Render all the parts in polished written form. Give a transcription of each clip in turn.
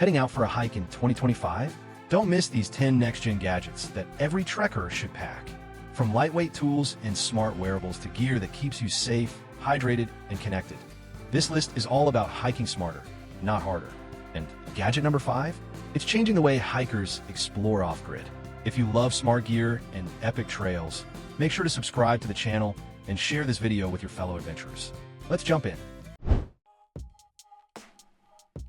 Heading out for a hike in 2025? Don't miss these 10 next-gen gadgets that every trekker should pack. From lightweight tools and smart wearables to gear that keeps you safe, hydrated, and connected. This list is all about hiking smarter, not harder. And gadget number 5? It's changing the way hikers explore off-grid. If you love smart gear and epic trails, make sure to subscribe to the channel and share this video with your fellow adventurers. Let's jump in.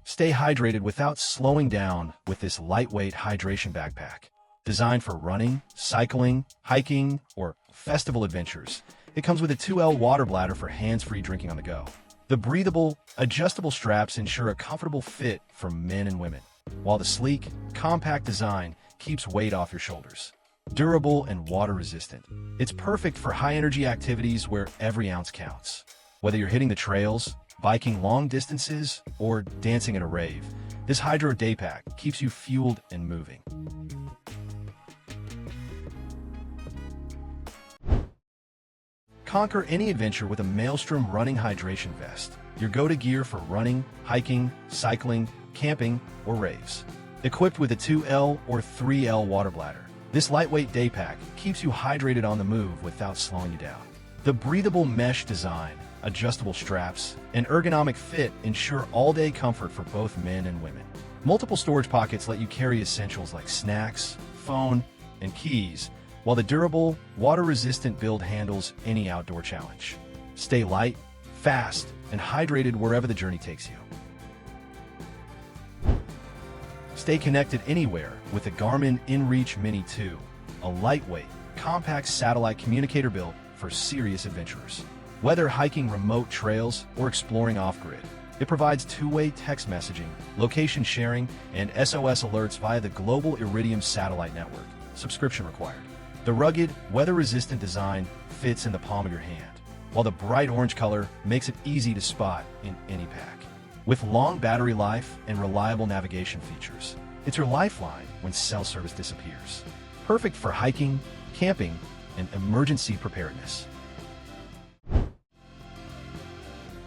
Stay hydrated without slowing down with this lightweight hydration backpack. Designed for running, cycling, hiking, or festival adventures, it comes with a 2L water bladder for hands-free drinking on the go. The breathable, adjustable straps ensure a comfortable fit for men and women, while the sleek, compact design keeps weight off your shoulders. Durable and water-resistant, it's perfect for high-energy activities where every ounce counts. Whether you're hitting the trails, biking long distances, or dancing at a rave, this Hydro Day Pack keeps you fueled and moving. Conquer any adventure with a Maelstrom running hydration vest, your go-to gear for running, hiking, cycling, camping, or raves. Equipped with a 2L or 3L water bladder, this lightweight day pack keeps you hydrated on the move without slowing you down. The breathable mesh design, adjustable straps, and ergonomic fit ensure all-day comfort for both men and women. Multiple storage pockets let you carry essentials like snacks, phone, and keys, while the durable, water-resistant build handles any outdoor challenge. Stay light, fast, and hydrated wherever the journey takes you. Stay connected anywhere with the Garmin inReach Mini 2, a lightweight, compact satellite communicator built for serious adventurers. Whether hiking remote trails or exploring off-grid, it provides two-way text messaging, location sharing, and SOS alerts via the global Iridium satellite network. Subscription required. The rugged, weather-resistant design fits in the palm of your hand, while the bright orange color makes it easy to spot in any pack. With long battery life and reliable navigation features, it's your lifeline when cell service disappears. Perfect for hiking, camping, and emergency preparedness.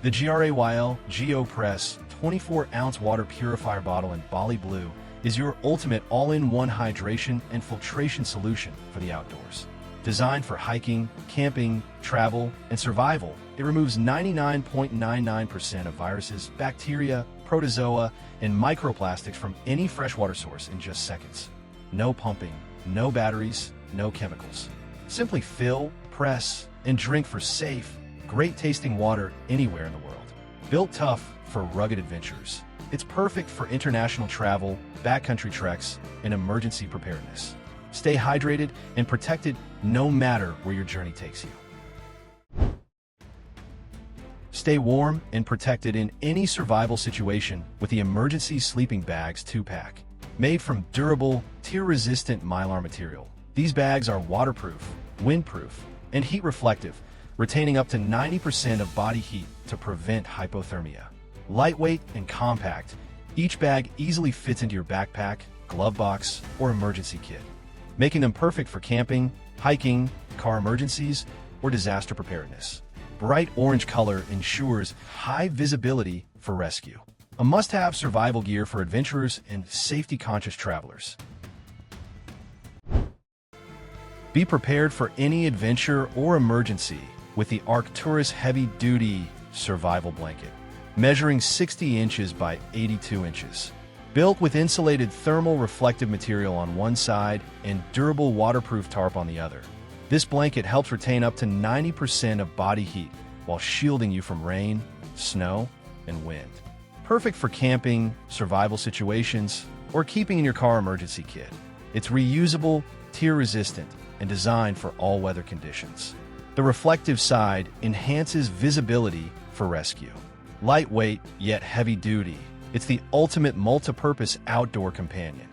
The GRAYL GeoPress 24-ounce water purifier bottle in Bali Blue is your ultimate all-in-one hydration and filtration solution for the outdoors. Designed for hiking, camping, travel, and survival, it removes 99.99% of viruses, bacteria, protozoa, and microplastics from any freshwater source in just seconds. No pumping, no batteries, no chemicals. Simply fill, press, and drink for safe, great-tasting water anywhere in the world. Built tough for rugged adventures, it's perfect for international travel, backcountry treks, and emergency preparedness. Stay hydrated and protected no matter where your journey takes you. Stay warm and protected in any survival situation with the Emergency Sleeping Bags 2-pack. Made from durable, tear-resistant Mylar material, these bags are waterproof, windproof, and heat-reflective, retaining up to 90% of body heat to prevent hypothermia. Lightweight and compact, each bag easily fits into your backpack, glove box, or emergency kit, making them perfect for camping, hiking, car emergencies, or disaster preparedness. Bright orange color ensures high visibility for rescue. A must-have survival gear for adventurers and safety-conscious travelers. Be prepared for any adventure or emergency with the Arcturus heavy-duty survival blanket, measuring 60 inches by 82 inches. Built with insulated thermal reflective material on one side and durable waterproof tarp on the other, this blanket helps retain up to 90% of body heat while shielding you from rain, snow, and wind. Perfect for camping, survival situations, or keeping in your car emergency kit. It's reusable, tear-resistant, and designed for all weather conditions. The reflective side enhances visibility for rescue. Lightweight yet heavy-duty, it's the ultimate multi-purpose outdoor companion.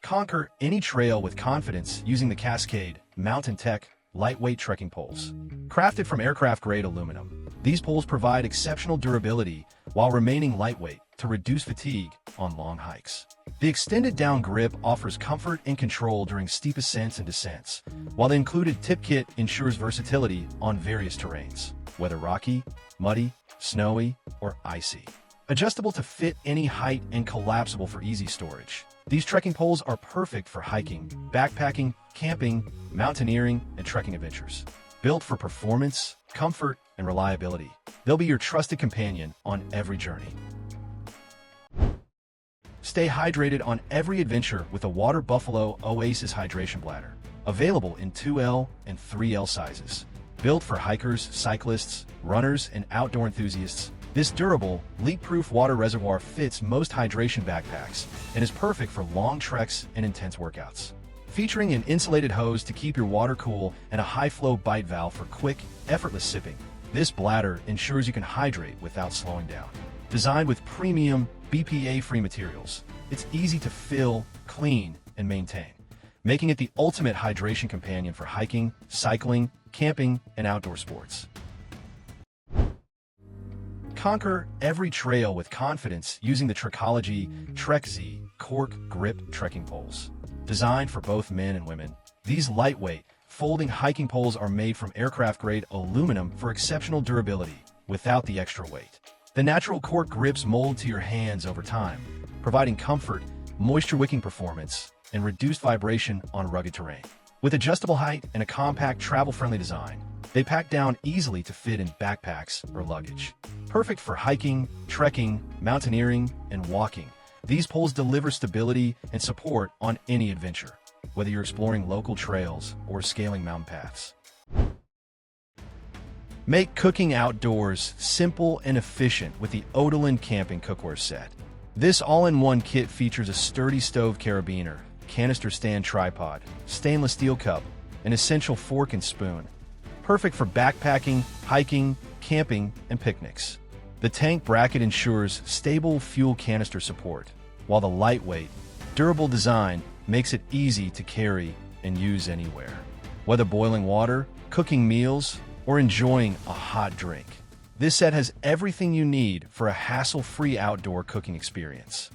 Conquer any trail with confidence using the Cascade Mountain Tech lightweight trekking poles. Crafted from aircraft-grade aluminum, these poles provide exceptional durability while remaining lightweight to reduce fatigue on long hikes. The extended down grip offers comfort and control during steep ascents and descents, while the included tip kit ensures versatility on various terrains, whether rocky, muddy, snowy, or icy. Adjustable to fit any height and collapsible for easy storage. These trekking poles are perfect for hiking, backpacking, camping, mountaineering, and trekking adventures. Built for performance, comfort, and reliability, they'll be your trusted companion on every journey. Stay hydrated on every adventure with the Water Buffalo Oasis Hydration Bladder, available in 2L and 3L sizes. Built for hikers, cyclists, runners, and outdoor enthusiasts, this durable, leak-proof water reservoir fits most hydration backpacks and is perfect for long treks and intense workouts. Featuring an insulated hose to keep your water cool and a high-flow bite valve for quick, effortless sipping, this bladder ensures you can hydrate without slowing down. Designed with premium, BPA-free materials, it's easy to fill, clean, and maintain, making it the ultimate hydration companion for hiking, cycling, camping, and outdoor sports. Conquer every trail with confidence using the TREKOLOGY TrekZ Cork Grip trekking poles. Designed for both men and women, these lightweight, folding hiking poles are made from aircraft-grade aluminum for exceptional durability without the extra weight. The natural cork grips mold to your hands over time, providing comfort, moisture-wicking performance, and reduced vibration on rugged terrain. With adjustable height and a compact, travel-friendly design, they pack down easily to fit in backpacks or luggage. Perfect for hiking, trekking, mountaineering, and walking, these poles deliver stability and support on any adventure, whether you're exploring local trails or scaling mountain paths. Make cooking outdoors simple and efficient with the Odoland Camping Cookware Set. This all-in-one kit features a sturdy stove carabiner, canister stand tripod, stainless steel cup, an essential fork and spoon. Perfect for backpacking, hiking, camping, and picnics. The tank bracket ensures stable fuel canister support, while the lightweight, durable design makes it easy to carry and use anywhere. Whether boiling water, cooking meals, or enjoying a hot drink, this set has everything you need for a hassle-free outdoor cooking experience.